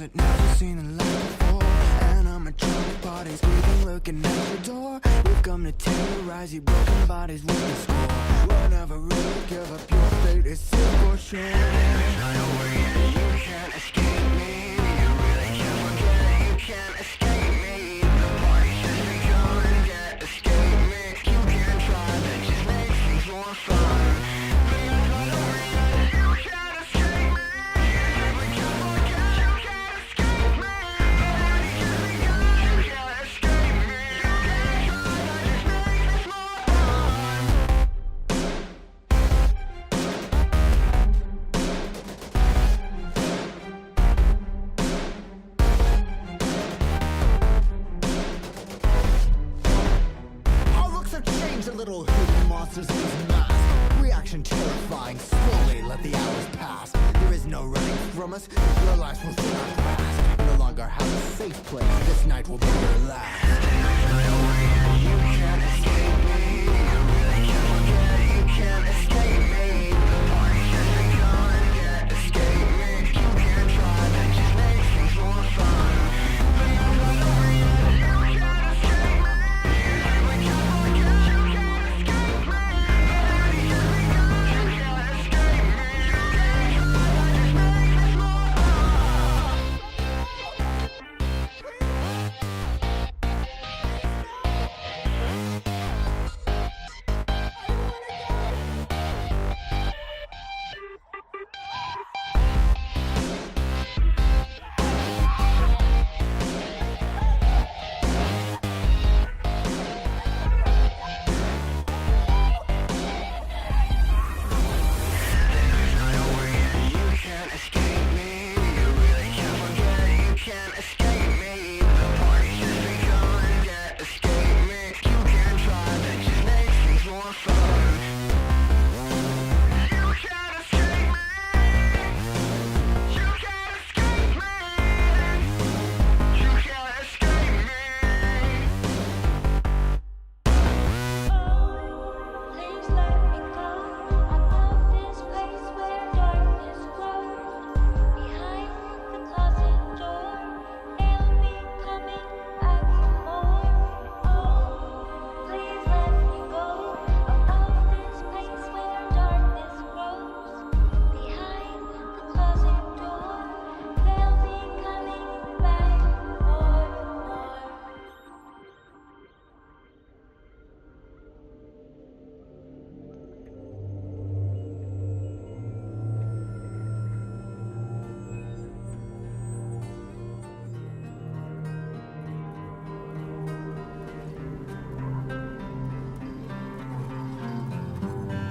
but never seen the light before. Animatronic bodies breathing, looking at your door. We've come to terrorize you, broken bodies with the score. We'll never really give up, your fate is set for sure. There's no way that you can't escape me. You really can't forget it, you can't escape me. The party's just begun, can't escape me. You can try, that just makes things more fun. But there's no way that you can't escape me. You can't forget, you can't escape me. The party's just begun, you can't escape me. You can try, that just makes things more fun. Our looks have changed a little, hidden monsters in these masks. Reaction terrifying, slowly let the hours pass. There is no running from us, your lives will soon our grasp. No longer have a safe place, this night will be your last. You can't escape me. You really can't forget it, you can't escape me. The party's just begun, can't escape me. You can try, that just makes things more fun. But there's no way that you can't escape me. You can't forget, you can't escape me. The party's just begun, you can't escape me. You can try, that just makes things more fun. You can't escape me. You really can't forget it, you can't escape me. The party's just begun, can't escape me. You can try, that just makes things more fun. You can't escape me. You can't escape me. You can't escape me. Please let me go. I love this place where darkness grows. Behind the closet door, they'll be coming back for more. Oh, please let me go. I love this place where darkness grows. Behind the closet door, they'll be coming back for more.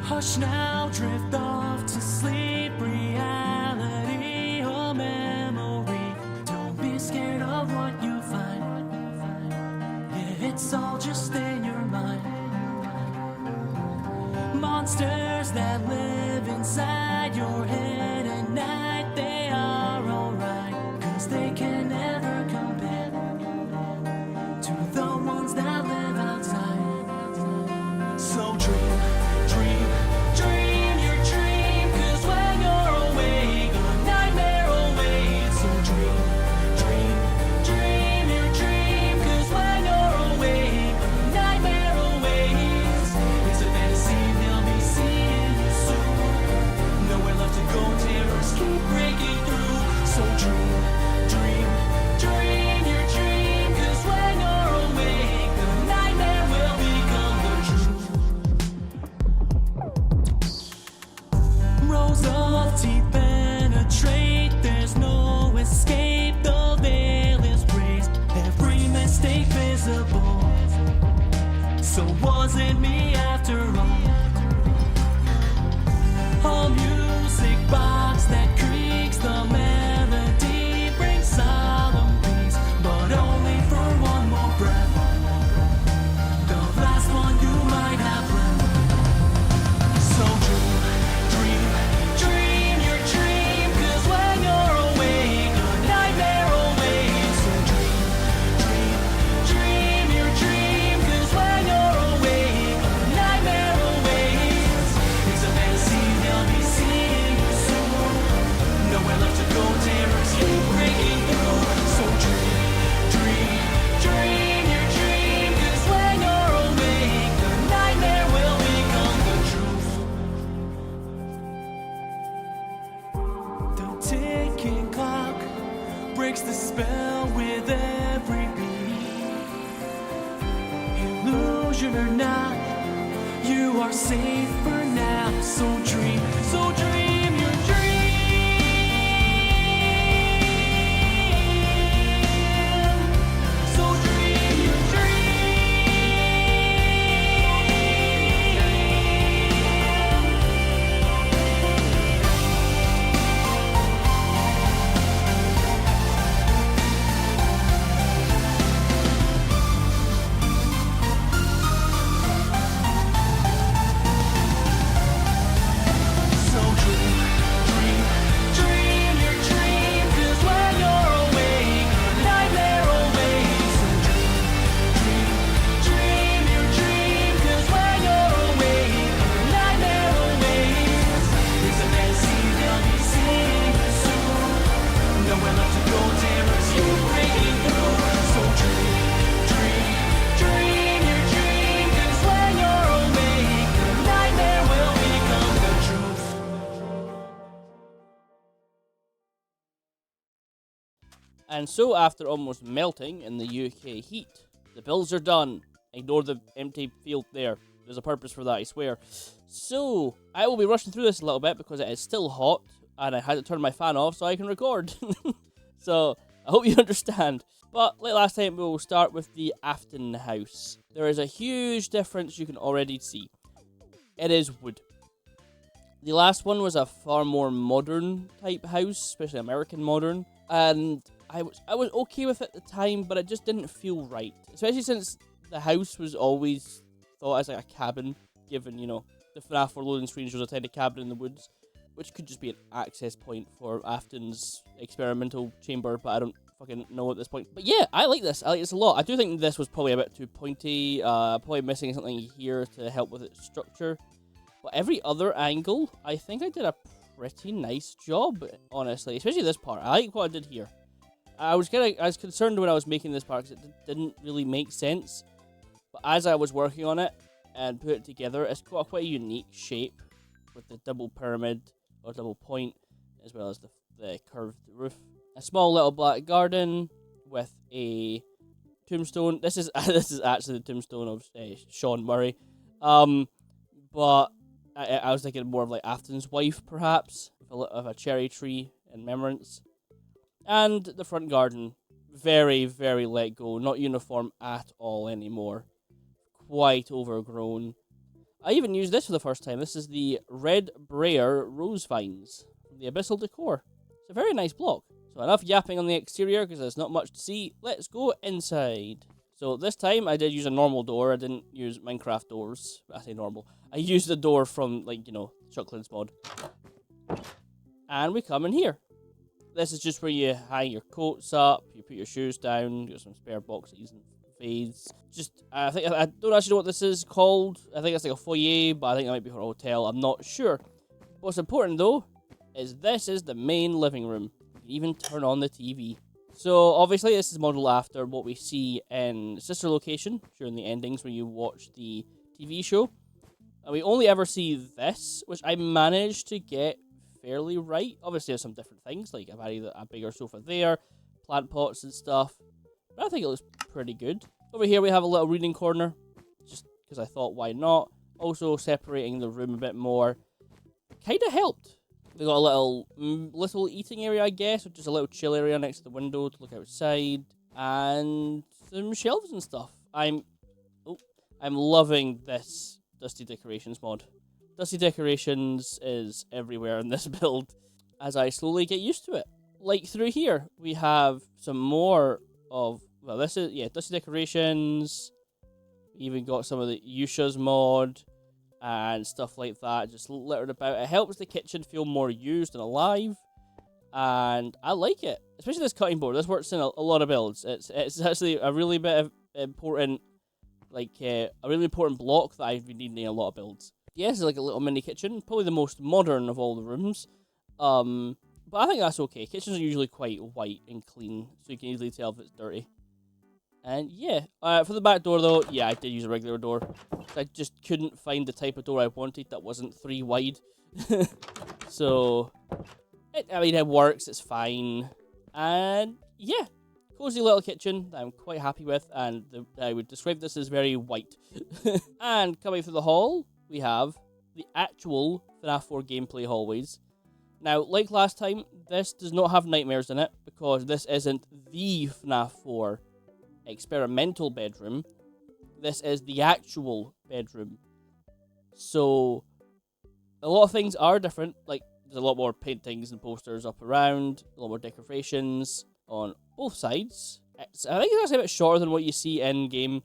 Hush now, drift off to sleep. Reality or memory. Don't be scared of what you find. Yeah, it's all just in your mind. Monsters that live inside your head at night, they are alright. 'Cause they can never compare to the ones that live outside. So dream, dream, dream your dream. 'Cause when you're awake, a nightmare awaits. So dream, dream, dream your dream. 'Cause when you're awake, a nightmare awaits. It's a fantasy, they'll be seeing you soon. Nowhere left to go breaks the spell with every beat. Illusion or not, you are safe for now. So dream your dream. So dream your And so, after almost melting in the UK heat, the builds are done. Ignore the empty field there. There's a purpose for that, I swear. So, I will be rushing through this a little bit because it is still hot, and I had to turn my fan off so I can record. So, I hope you understand. But, like last time, we will start with the Afton house. There is a huge difference you can already see. It is wood. The last one was a far more modern type house, especially American modern, and I was okay with it at the time, but it just didn't feel right. Especially since the house was always thought as like a cabin, given, you know, the FNAF 4 loading screen shows a tiny cabin in the woods, which could just be an access point for Afton's experimental chamber, but I don't fucking know at this point. But yeah, I like this. I like this a lot. I do think this was probably a bit too pointy, probably missing something here to help with its structure. But every other angle, I think I did a pretty nice job, honestly. Especially this part. I like what I did here. I was concerned when I was making this part because it didn't really make sense. But as I was working on it and put it together, it's got quite a unique shape with the double pyramid or double point, as well as the curved roof. A small little black garden with a tombstone. This is actually the tombstone of Sean Murray. But I was thinking more of like Afton's wife, perhaps, of a cherry tree in remembrance. And the front garden, very, very let go, not uniform at all anymore. Quite overgrown. I even used this for the first time. This is the Fredbear rose vines from the Abyssal Decor. It's a very nice block. So enough yapping on the exterior because there's not much to see. Let's go inside. So this time I did use a normal door. I didn't use Minecraft doors. I say normal. I used the door from, like, you know, Chucklin's mod. And we come in here. This is just where you hang your coats up, you put your shoes down, got some spare boxes and fades. Just, I don't actually know what this is called. I think it's like a foyer, but I think that might be for a hotel. I'm not sure. What's important though, is this is the main living room. You can even turn on the TV. So obviously this is modeled after what we see in Sister Location during the endings when you watch the TV show. And we only ever see this, which I managed to get fairly right. Obviously there's some different things, like I've added a bigger sofa there, plant pots and stuff, but I think it looks pretty good. Over here we have a little reading corner, just because I thought why not. Also separating the room a bit more kind of helped. We got a little eating area, I guess, which is a little chill area next to the window to look outside, and some shelves and stuff. I'm loving this Dusty Decorations mod. Dusty Decorations is everywhere in this build as I slowly get used to it. Like through here, we have some more of, well, this is, yeah, Dusty Decorations. We even got some of the Yusha's mod and stuff like that, just littered about. It helps the kitchen feel more used and alive, and I like it. Especially this cutting board. This works in a lot of builds. It's actually a really bit of important, like, a really important block that I've been needing in a lot of builds. Yes, it's like a little mini kitchen, probably the most modern of all the rooms. But I think that's okay. Kitchens are usually quite white and clean, so you can easily tell if it's dirty. And yeah, for the back door though, yeah, I did use a regular door. I just couldn't find the type of door I wanted that wasn't 3 wide. So, it works, it's fine. And yeah, cozy little kitchen that I'm quite happy with, and I would describe this as very white. And coming through the hall, we have the actual FNAF 4 gameplay hallways. Now, like last time, this does not have nightmares in it, because this isn't the FNAF 4 experimental bedroom. This is the actual bedroom. So, a lot of things are different. Like, there's a lot more paintings and posters up around, a lot more decorations on both sides. I think it's actually a bit shorter than what you see in-game.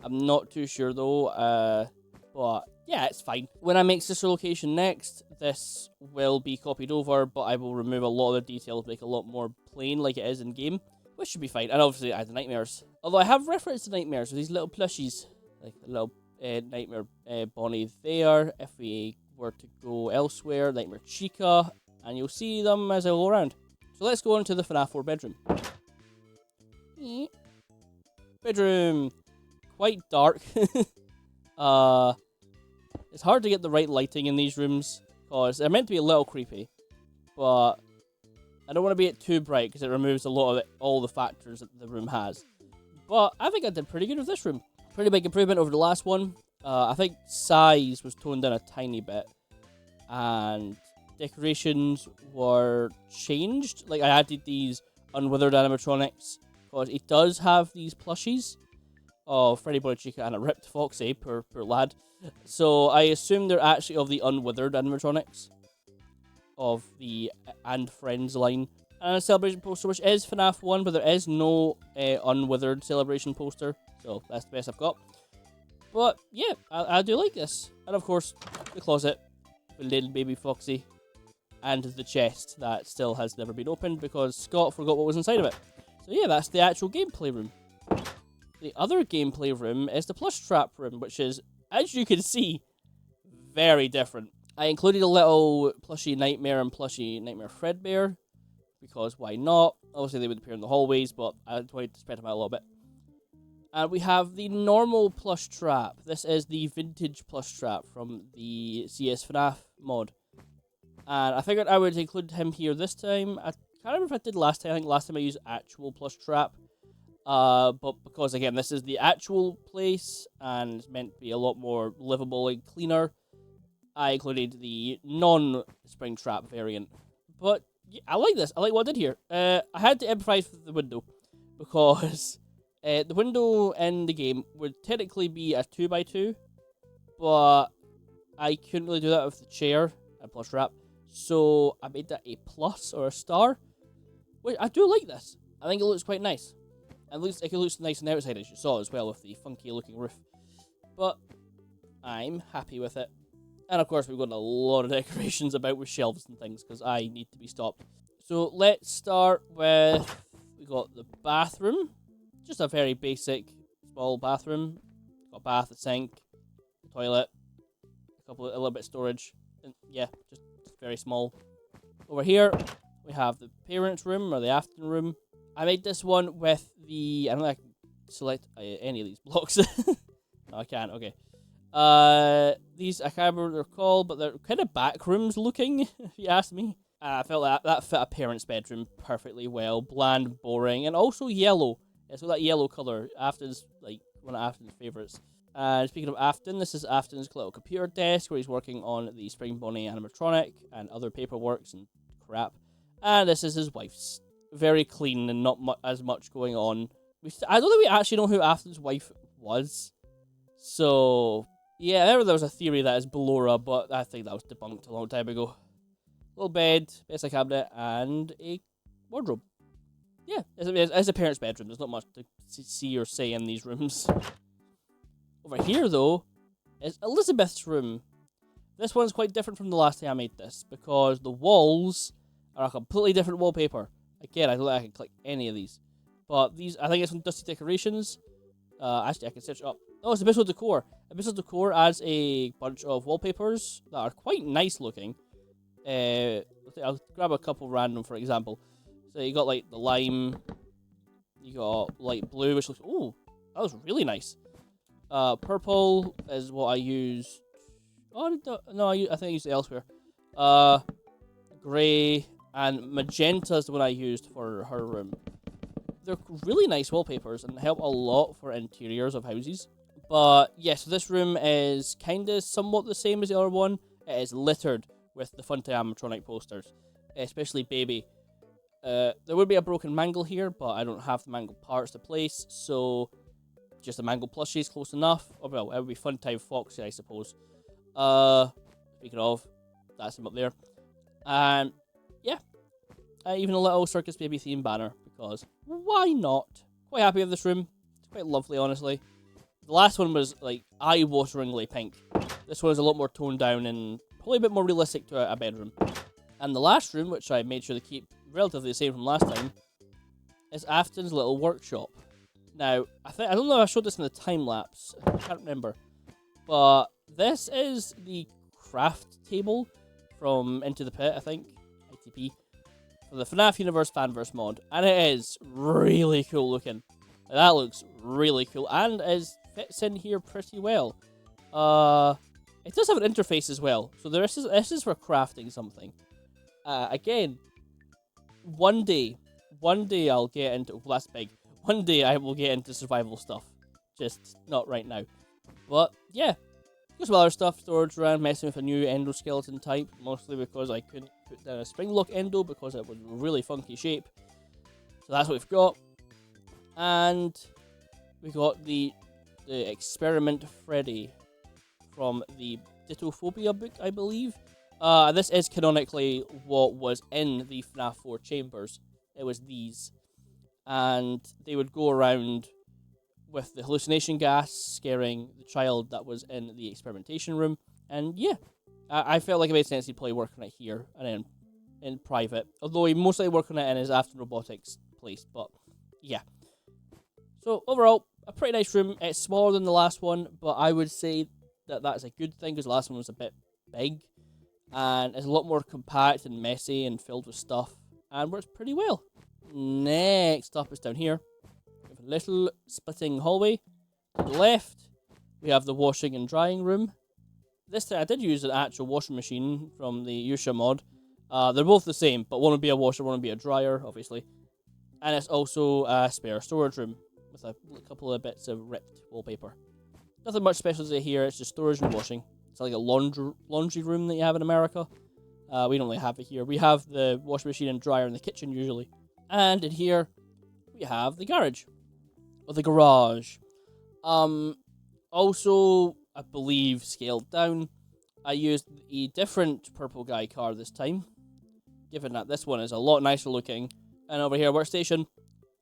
I'm not too sure, though, but yeah, it's fine. When I make sister location next, this will be copied over, but I will remove a lot of the details, make it a lot more plain like it is in-game, which should be fine. And obviously, I had the nightmares. Although I have referenced the nightmares with these little plushies, like a little nightmare Bonnie there. If we were to go elsewhere, nightmare Chica, and you'll see them as I go around. So let's go into the FNAF 4 bedroom. Bedroom. Quite dark. It's hard to get the right lighting in these rooms, because they're meant to be a little creepy, but I don't want to be too bright, because it removes a lot of all the factors that the room has. But I think I did pretty good with this room. Pretty big improvement over the last one. I think size was toned down a tiny bit, and decorations were changed. Like, I added these unwithered animatronics, because it does have these plushies of Freddy, Bonnie, Chica, and a ripped Foxy, poor lad. So I assume they're actually of the unwithered animatronics of the And Friends line. And a celebration poster, which is FNAF 1, but there is no unwithered celebration poster. So that's the best I've got. But yeah, I do like this. And of course, the closet with little baby Foxy. And the chest that still has never been opened because Scott forgot what was inside of it. So yeah, that's the actual gameplay room. The other gameplay room is the plush trap room, which is, as you can see, very different. I included a little plushie Nightmare and plushie Nightmare Fredbear, because why not? Obviously they would appear in the hallways, but I wanted to spread them out a little bit. And we have the normal plush trap. This is the vintage plush trap from the CS FNAF mod. And I figured I would include him here this time. I can't remember if I did last time. I think last time I used actual plush trap. But because, again, this is the actual place, and it's meant to be a lot more livable and cleaner, I included the non-spring trap variant. But yeah, I like this. I like what I did here. I had to improvise with the window, because the window in the game would technically be a 2x2, but I couldn't really do that with the chair and plush wrap, so I made that a plus or a star. Wait, I do like this. I think it looks quite nice. And it looks nice on the outside, as you saw as well, with the funky looking roof. But I'm happy with it. And of course, we've got a lot of decorations about with shelves and things, because I need to be stopped. So let's start with, we got the bathroom. Just a very basic, small bathroom. Got a bath, a sink, a toilet, a little bit of storage. And yeah, just very small. Over here, we have the parents' room, or the Afton room. I made this one with the, I don't know if I can select any of these blocks. No, I can't, okay. These, I can't remember what they're called, but they're kind of back rooms looking, if you ask me. I felt that fit a parent's bedroom perfectly well. Bland, boring, and also yellow. So that yellow colour, Afton's, like, one of Afton's favourites. And speaking of Afton, this is Afton's little computer desk, where he's working on the Spring Bonnie animatronic and other paperworks and crap. And this is his wife's. Very clean and not as much going on. I don't think we actually know who Afton's wife was. So, yeah, there was a theory that it's Ballora, but I think that was debunked a long time ago. Little bed, bedside cabinet, and a wardrobe. Yeah, it's a parent's bedroom. There's not much to see or say in these rooms. Over here, though, is Elizabeth's room. This one's quite different from the last time I made this, because the walls are a completely different wallpaper. Again, I don't think I can click any of these. But these, I think it's some dusty decorations. Actually, I can search up. Oh, it's Abyssal Decor. Abyssal Decor adds a bunch of wallpapers that are quite nice looking. I'll grab a couple random, for example. So you got, like, the lime. You got light blue, which looks... Oh, that was really nice. Purple is what I use. Oh, no, I think I used it elsewhere. Grey. And magenta is the one I used for her room. they're really nice wallpapers and help a lot for interiors of houses. But yeah, so this room is kind of somewhat the same as the other one. It is littered with the Funtime Animatronic posters, especially Baby. There would be a broken mangle here, but I don't have the mangle parts to place, so just a mangle plushie is close enough. Or, well, it would be Funtime Foxy, I suppose. Speaking of, that's him up there. And yeah, even a little Circus Baby theme banner, because why not? Quite happy with this room. It's quite lovely, honestly. The last one was like eye-wateringly pink. This one is a lot more toned down and probably a bit more realistic to a bedroom. And the last room, which I made sure to keep relatively the same from last time, is Afton's little workshop. Now, I don't know if I showed this in the time lapse. I can't remember. But this is the craft table from Into the Pit, I think. ITP. For the FNaF Universe Fanverse mod. And it is really cool looking. That looks really cool. And fits in here pretty well. It does have an interface as well. So this is for crafting something. Again, one day I'll get into... Well, that's big. One day I will get into survival stuff. Just not right now. But, yeah. There's some other stuff, storage around, messing with a new endoskeleton type. Mostly because I couldn't put down a spring lock endo because it was a really funky shape. So that's what we've got. And we got the Experiment Freddy from the Dittophobia book, I believe. This is canonically what was in the FNAF 4 chambers. It was these. And they would go around with the hallucination gas, scaring the child that was in the experimentation room. And yeah, I felt like it made sense to play work on it here and then in private. Although he mostly worked on it in his Afton Robotics place. But yeah. So overall, a pretty nice room. It's smaller than the last one, but I would say that that's a good thing because the last one was a bit big. And it's a lot more compact and messy and filled with stuff. And works pretty well. Next up is down here. We have a little splitting hallway. To the left, we have the washing and drying room. This time I did use an actual washing machine from the Yusha mod. They're both the same, but one would be a washer, one would be a dryer, obviously. And it's also a spare storage room with a couple of bits of ripped wallpaper. Nothing much special to say here, it's just storage and washing. It's like a laundry room that you have in America. We don't really have it here. We have the washing machine and dryer in the kitchen usually. And in here, we have the garage. Or the garage. Also, I believe, scaled down. I used a different purple guy car this time. Given that this one is a lot nicer looking. And over here, workstation.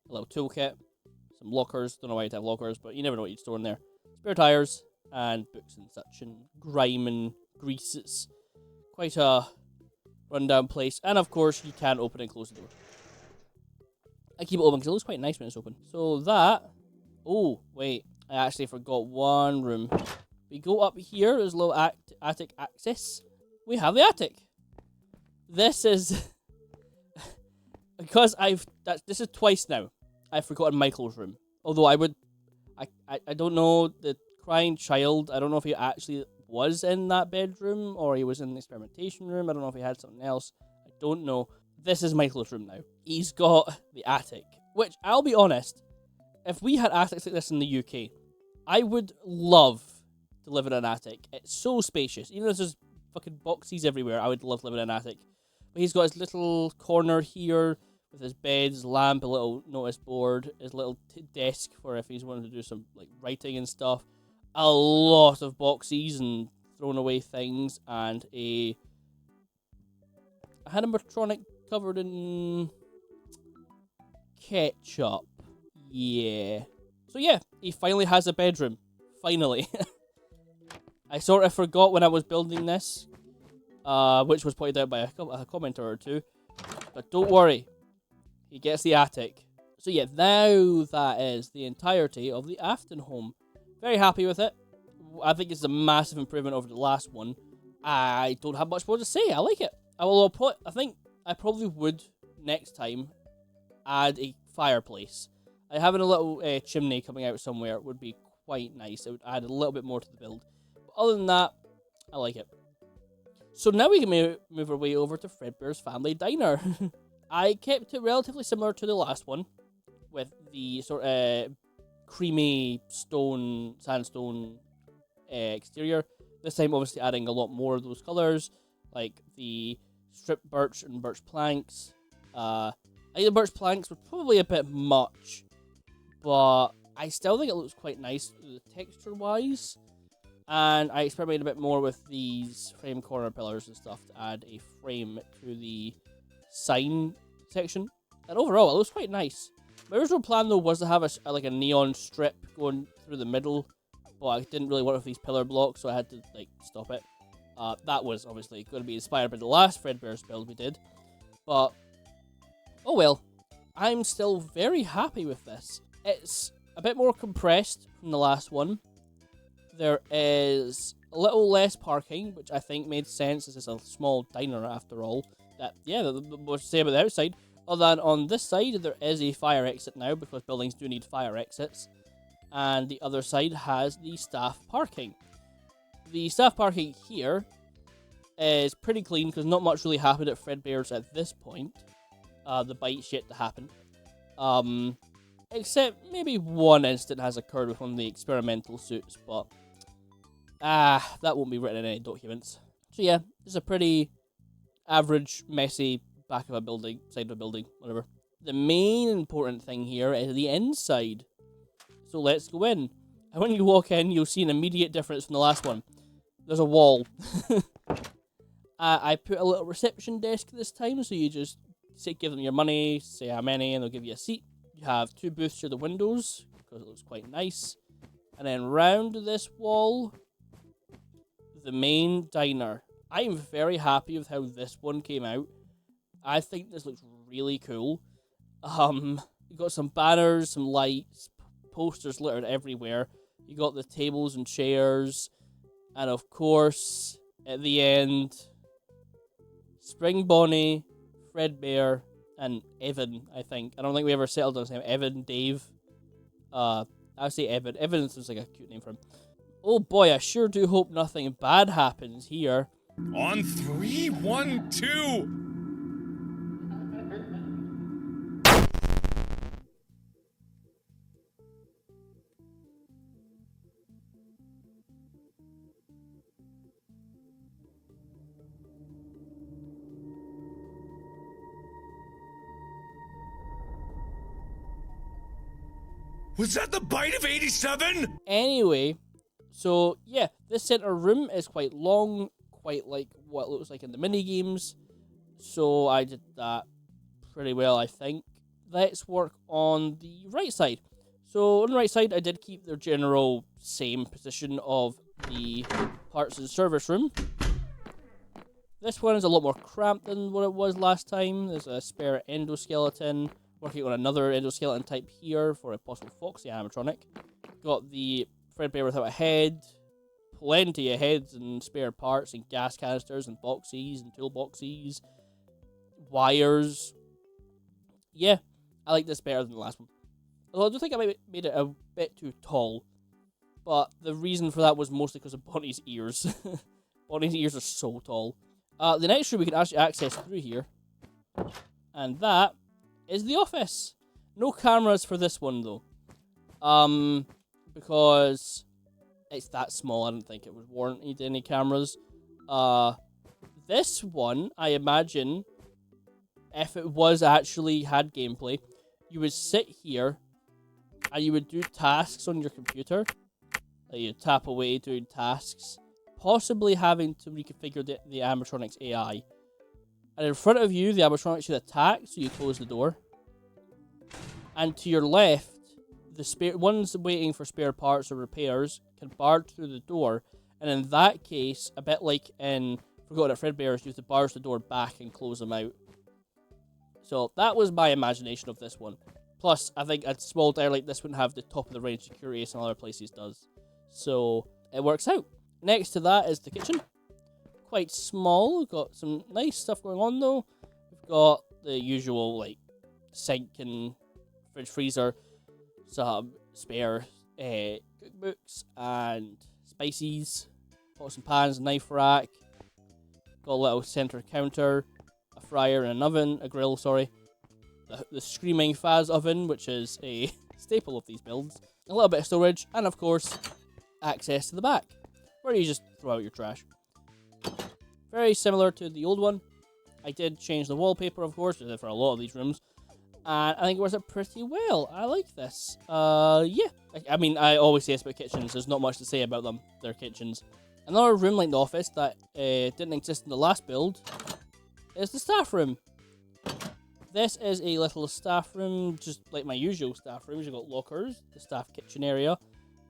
A little toolkit. Some lockers. Don't know why you'd have lockers, but you never know what you'd store in there. Spare tires. And books and such. And grime and grease. It's quite a rundown place. And of course, you can't open and close the door. I keep it open because it looks quite nice when it's open. So that... Oh, wait. I actually forgot one room. We go up here. There's a little attic access. We have the attic. This is... because this is twice now. I've forgotten Michael's room. Although I would... I don't know. The crying child, I don't know if he actually was in that bedroom or he was in the experimentation room. I don't know if he had something else. I don't know. This is Michael's room now. He's got the attic. Which, I'll be honest, if we had attics like this in the UK, I would love to live in an attic. It's so spacious. Even though there's fucking boxes everywhere, I would love living in an attic. But he's got his little corner here with his bed, his lamp, a little notice board, his little desk for if he's wanting to do some like writing and stuff. A lot of boxes and thrown away things, and a animatronic covered in ketchup. Yeah. So yeah, he finally has a bedroom. Finally. I sort of forgot when I was building this, which was pointed out by a commenter or two. But don't worry, he gets the attic. So yeah, now that is the entirety of the Afton home. Very happy with it. I think it's a massive improvement over the last one. I don't have much more to say. I like it. I think I probably would, next time, add a fireplace. Having a little chimney coming out somewhere would be quite nice. It would add a little bit more to the build. But other than that, I like it. So now we can move our way over to Fredbear's Family Diner. I kept it relatively similar to the last one. with the sort of creamy stone, sandstone exterior. This time, obviously, adding a lot more of those colours, like the stripped birch and birch planks. I think the birch planks were probably a bit much, but I still think it looks quite nice texture-wise. And I experimented a bit more with these frame corner pillars and stuff to add a frame to the sign section. And overall, it looks quite nice. My original plan, though, was to have like a neon strip going through the middle, but I didn't really work with these pillar blocks, so I had to like stop it. That was obviously going to be inspired by the last Fredbear's build we did, but oh well. I'm still very happy with this. It's a bit more compressed from the last one. There is a little less parking, which I think made sense as it's a small diner after all. What to say about the outside, other than on this side there is a fire exit now, because buildings do need fire exits. And the other side has the staff parking. The staff parking here is pretty clean, because not much really happened at Fredbear's at this point. The bite's yet to happen. Except maybe one incident has occurred with one of the experimental suits, but that won't be written in any documents. So yeah, it's a pretty average, messy back of a building, side of a building, whatever. The main important thing here is the inside. So let's go in. And when you walk in, you'll see an immediate difference from the last one. There's a wall. I put a little reception desk this time, so you just give them your money, say how many, and they'll give you a seat. You have 2 booths to the windows, because it looks quite nice. And then round this wall, the main diner. I am very happy with how this one came out. I think this looks really cool. You got some banners, some lights, posters littered everywhere. You got the tables and chairs, and of course, at the end, Spring Bonnie, Fredbear, and Evan, I think. I don't think we ever settled on his name. Evan, Dave. I'll say Evan. Evan sounds like a cute name for him. Oh boy, I sure do hope nothing bad happens here. On 3, 1, 2. Was that the bite of 87? Anyway, so yeah, this center room is quite long, quite like what it looks like in the mini games. So I did that pretty well, I think. Let's work on the right side. So on the right side, I did keep their general same position of the parts and service room. This one is a lot more cramped than what it was last time. There's a spare endoskeleton. Working on another endoskeleton type here for a possible Foxy animatronic. Got the Fredbear without a head. Plenty of heads and spare parts and gas canisters and boxes and toolboxes. Wires. Yeah, I like this better than the last one. Although I do think I made it a bit too tall. But the reason for that was mostly because of Bonnie's ears. Bonnie's ears are so tall. The next room we can actually access through here. And that is the office. No cameras for this one though. Because it's that small, I don't think it would warrant any cameras. This one, I imagine, if it was actually had gameplay, you would sit here and you would do tasks on your computer. Like you tap away doing tasks, possibly having to reconfigure the animatronic's AI. And in front of you, the animatronic should attack, so you close the door. And to your left, the spare ones waiting for spare parts or repairs can barge through the door. And in that case, a bit like in Forgotten at Fredbear's, you have to barge the door back and close them out. So that was my imagination of this one. Plus, I think a small diner like this wouldn't have the top of the range security some other places does. So it works out. Next to that is the kitchen. Quite small. We've got some nice stuff going on though. We've got the usual like sink and fridge freezer, some spare cookbooks and spices, pots and pans, knife rack. Got a little center counter, a fryer and an oven, a grill, sorry. the screaming FAZ oven, which is a staple of these builds. A little bit of storage, and of course, access to the back, where you just throw out your trash. Very similar to the old one. I did change the wallpaper, of course, for a lot of these rooms. And I think it works out pretty well. I like this. Yeah. I mean, I always say this about kitchens. There's not much to say about them. They're kitchens. Another room like the office that didn't exist in the last build is the staff room. This is a little staff room, just like my usual staff rooms. You've got lockers, the staff kitchen area,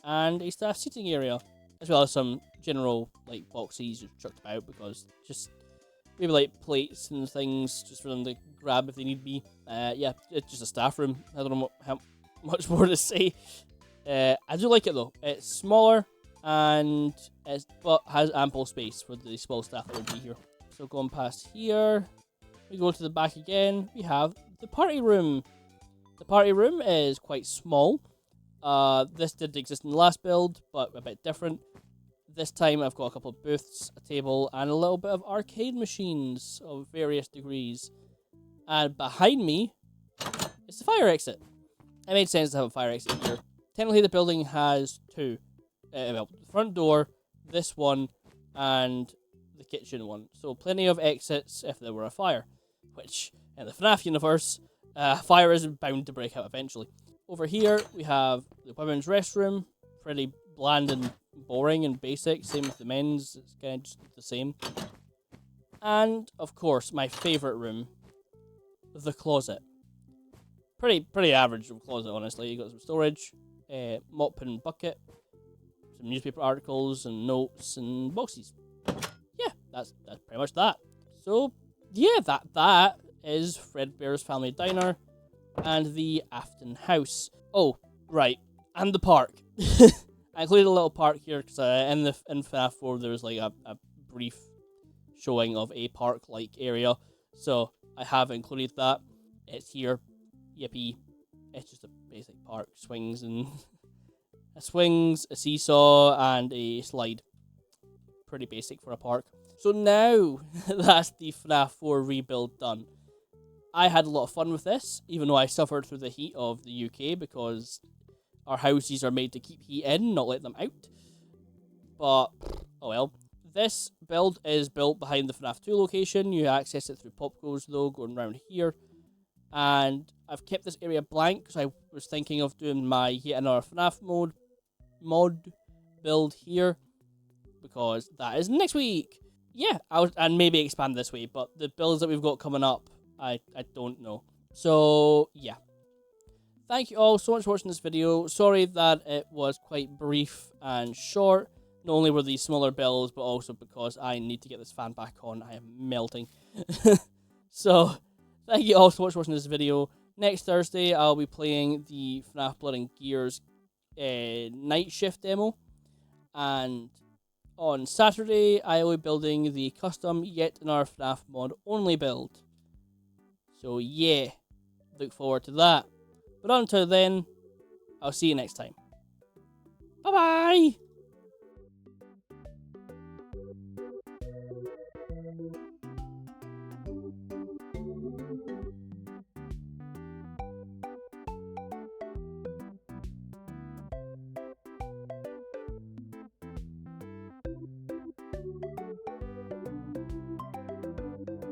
and a staff seating area, as well as some general like boxes just chucked about because just maybe like plates and things just for them to grab if they need be. Yeah, it's just a staff room. I don't know how much more to say. I do like it though. It's smaller and but has ample space for the small staff that would be here. So going past here, we go to the back again. We have the party room. The party room is quite small. This did exist in the last build, but a bit different. This time I've got a couple of booths, a table, and a little bit of arcade machines of various degrees. And behind me is the fire exit. It made sense to have a fire exit here. Technically the building has two. Well, the front door, this one, and the kitchen one. So plenty of exits if there were a fire. Which, in the FNaF universe, fire is bound to break out eventually. Over here we have the women's restroom. Pretty bland and boring and basic. Same with the men's. It's kind of just the same. And, of course, my favourite room, the closet. Pretty average closet, honestly. You got some storage, mop and bucket, some newspaper articles and notes and boxes. Yeah, that's pretty much that. So, yeah, that is Fredbear's family diner and the Afton house. Oh, right, and the park. I included a little park here because in FNAF 4 there was like a brief showing of a park-like area, so I have included that. It's here, yippee. It's just a basic park, swings and a seesaw, and a slide. Pretty basic for a park. So now that's the FNAF 4 rebuild done. I had a lot of fun with this, even though I suffered through the heat of the UK because our houses are made to keep heat in, not let them out. But, oh well. This build is built behind the FNAF 2 location. You access it through Popgoes though, going around here. And I've kept this area blank because I was thinking of doing my yet another FNAF mod build here. Because that is next week. Yeah, and maybe expand this week. But the builds that we've got coming up, I don't know. So, yeah. Thank you all so much for watching this video. Sorry that it was quite brief and short. Not only were these smaller builds, but also because I need to get this fan back on. I am melting. So, thank you all so much for watching this video. Next Thursday, I'll be playing the FNAF Blood and Gears Night Shift demo. And on Saturday, I will be building the custom Yet Another FNAF Mod only build. So, yeah. Look forward to that. But until then, I'll see you next time. Bye-bye!